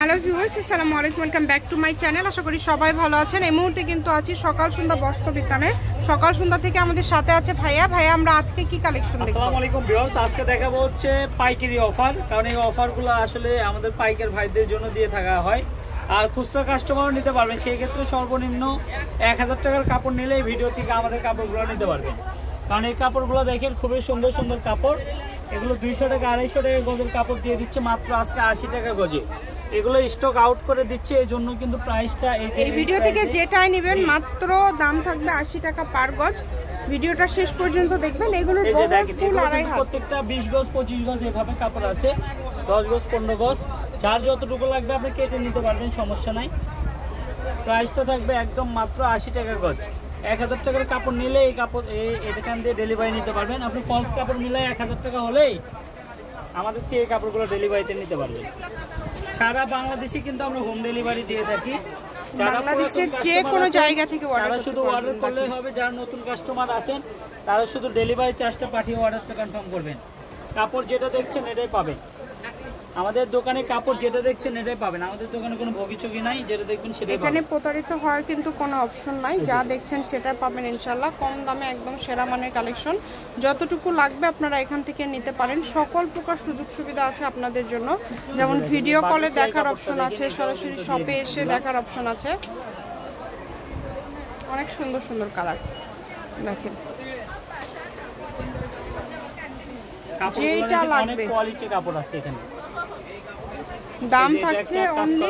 Hello viewers, আসসালামু আলাইকুম, welcome back to my channel. আশা করি সবাই ভালো আছেন। এই মুহূর্তে কিন্তু আছি সকাল সন্ধ্যা বস্ত্র বিতানে। সকাল সন্ধ্যা থেকে আমাদের সাথে আছে ভাইয়া। আমরা আজকে কি কালেকশন দেখব? আসসালামু আলাইকুম ভিউয়ার্স, আজকে দেখাবো হচ্ছে পাইকারি অফার। কারণ এই অফারগুলো আসলে আমাদের পাইকার ভাইদের জন্য দিয়ে থাকা হয়, আর খুচরা কাস্টমারও নিতে পারবেন। সেই ক্ষেত্রে সর্বনিম্ন 1000 টাকার কাপড় নিলে এই ভিডিও থেকে আমাদের কাপড়গুলো নিতে পারবেন। কারণ এই কাপড়গুলো দেখেন খুবই সুন্দর সুন্দর কাপড়। এগুলো 200 টাকা 250 টাকা গজের কাপড় দিয়ে দিচ্ছে মাত্র আজকে 80 টাকা গজে। এগুলো স্টক আউট করে দিচ্ছে, এই জন্য কিন্তু প্রাইসটা এই ভিডিও থেকে যেটাই নেবেন মাত্র দাম থাকবে 80 টাকা পার গজ। ভিডিওটা শেষ পর্যন্ত দেখবেন। এগুলোর ফুল আড়াই হাত, প্রত্যেকটা 20 গজ 25 গজ এভাবে কাপড় আছে, 10 গজ 15 গজ, যার যতটুকু লাগবে আপনি কেটে নিতে পারবেন, সমস্যা নাই। প্রাইসটা থাকবে একদম মাত্র 80 টাকা গজ। 1000 টাকার কাপড় নিলে এই কাপড় এখান দিয়ে ডেলিভারি নিতে পারবেন। আপনি ফলস কাপড় নিলে 1000 টাকা হলেই আমাদের থেকে এই কাপড়গুলো ডেলিভারিতে নিতে পারবেন। সারা বাংলাদেশে কিন্তু আমরা হোম ডেলিভারি দিয়ে থাকি। বাংলাদেশের যে কোনো জায়গা থেকে তারা শুধু অর্ডার করলেই হবে। যারা নতুন কাস্টমার আছেন তারা শুধু ডেলিভারি চার্জটা পাঠিয়ে অর্ডারটা কনফার্ম করবেন। কাপড় যেটা দেখছেন এটাই পাবেন আমাদের দোকানে, কাপড় যেটা দেখছেন এটাই পাবেন আমাদের দোকানে। কোনো ভবিষ্যৎই নাই, যেটা দেখবেন সেটাই পাবেন। এখানে প্রতারিত হওয়ার কিন্তু কোনো অপশন নাই। যা দেখছেন সেটা পাবেন ইনশাআল্লাহ। কম দামে একদম সেরা মানের কালেকশন। যতটুকু লাগবে আপনারা এখান থেকে নিতে পারেন। সকল প্রকার সুযোগ সুবিধা আছে আপনাদের জন্য, যেমন ভিডিও কলে দেখার অপশন আছে, সরাসরি শপে এসে দেখার অপশন আছে। অনেক সুন্দর সুন্দর কালার দেখেন, যেটা লাগবে। কোয়ালিটি কাপড় আছে এখানে। দাম থাকছে অনলি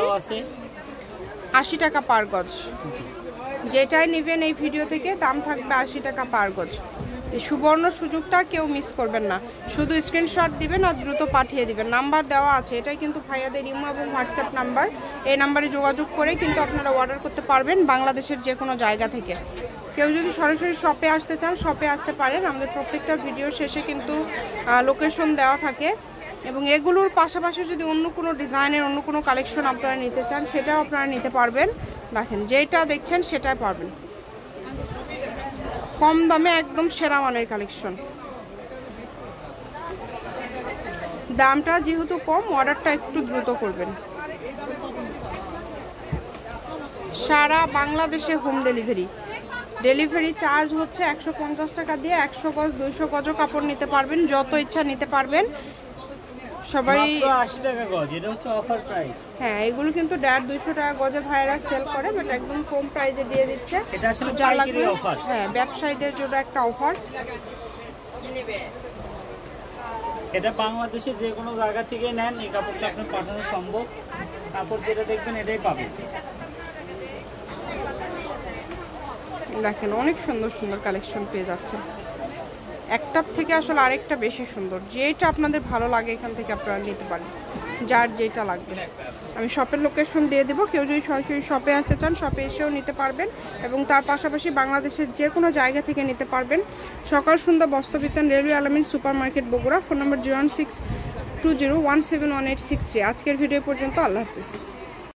80 টাকা পার গজ। যেটাই নেবেন এই ভিডিও থেকে দাম থাকবে 80 টাকা পার গজ। এই সুবর্ণ সুযোগটা কেউ মিস করবেন না। শুধু স্ক্রিনশট দিবেন আর দ্রুত পাঠিয়ে দিবেন। নাম্বার দেওয়া আছে, এটাই কিন্তু ভাইয়াদের ইমো এবং হোয়াটসঅ্যাপ নাম্বার। এই নাম্বারে যোগাযোগ করে কিন্তু আপনারা অর্ডার করতে পারবেন বাংলাদেশের যে কোনো জায়গা থেকে। কেউ যদি সরাসরি শপে আসতে চান শপে আসতে পারেন। আমাদের প্রত্যেকটা ভিডিও শেষে কিন্তু লোকেশন দেওয়া থাকে। এবং এগুলোর পাশাপাশি যদি অন্য কোনো ডিজাইনের অন্য কোনো কালেকশন আপনারা নিতে চান সেটাও আপনারা নিতে পারবেন। দেখেন, যেটা দেখছেন সেটাই পারবেন কম দামে, একদম সেরা মানের কালেকশন। দামটা যেহেতু কম, অর্ডারটা একটু দ্রুত করবেন। সারা বাংলাদেশে হোম ডেলিভারি চার্জ হচ্ছে 150 টাকা দিয়ে 100 গজ 200 গজও কাপড় নিতে পারবেন, যত ইচ্ছা নিতে পারবেন। সবাই 80 টাকা গজ, এটা হচ্ছে অফার প্রাইস। হ্যাঁ, এগুলো কিন্তু 250 টাকা গজে ভাইরা সেল করে, বাট একদম কম প্রাইসে দিয়ে দিচ্ছে। এটা আসলে পাইকারি অফার। হ্যাঁ, ব্যবসায়ীদের জন্য একটা অফার। এটা বাংলাদেশে যে কোনো জায়গা থেকে নেন এই কাপড়টা আপনি পাঠানো সম্ভব। কাপড় যেটা দেখবেন এটাই পাবেন। দেখেন, অনেক সুন্দর সুন্দর কালেকশন পেয়ে যাচ্ছে। একটার থেকে আসলে আরেকটা বেশি সুন্দর। যেটা আপনাদের ভালো লাগে এখান থেকে আপনারা নিতে পারেন, যার যেটা লাগবে। আমি শপের লোকেশন দিয়ে দেবো। কেউ যদি সরাসরি শপে আসতে চান শপে এসেও নিতে পারবেন, এবং তার পাশাপাশি বাংলাদেশের যে কোনো জায়গা থেকে নিতে পারবেন। সকাল সন্ধ্যা বস্ত্র বিতান, রেলওয়ে আলামিন সুপার মার্কেট, বগুড়া। ফোন নম্বর 01620171863। আজকের ভিডিও পর্যন্ত। আল্লাহ হাফিজ।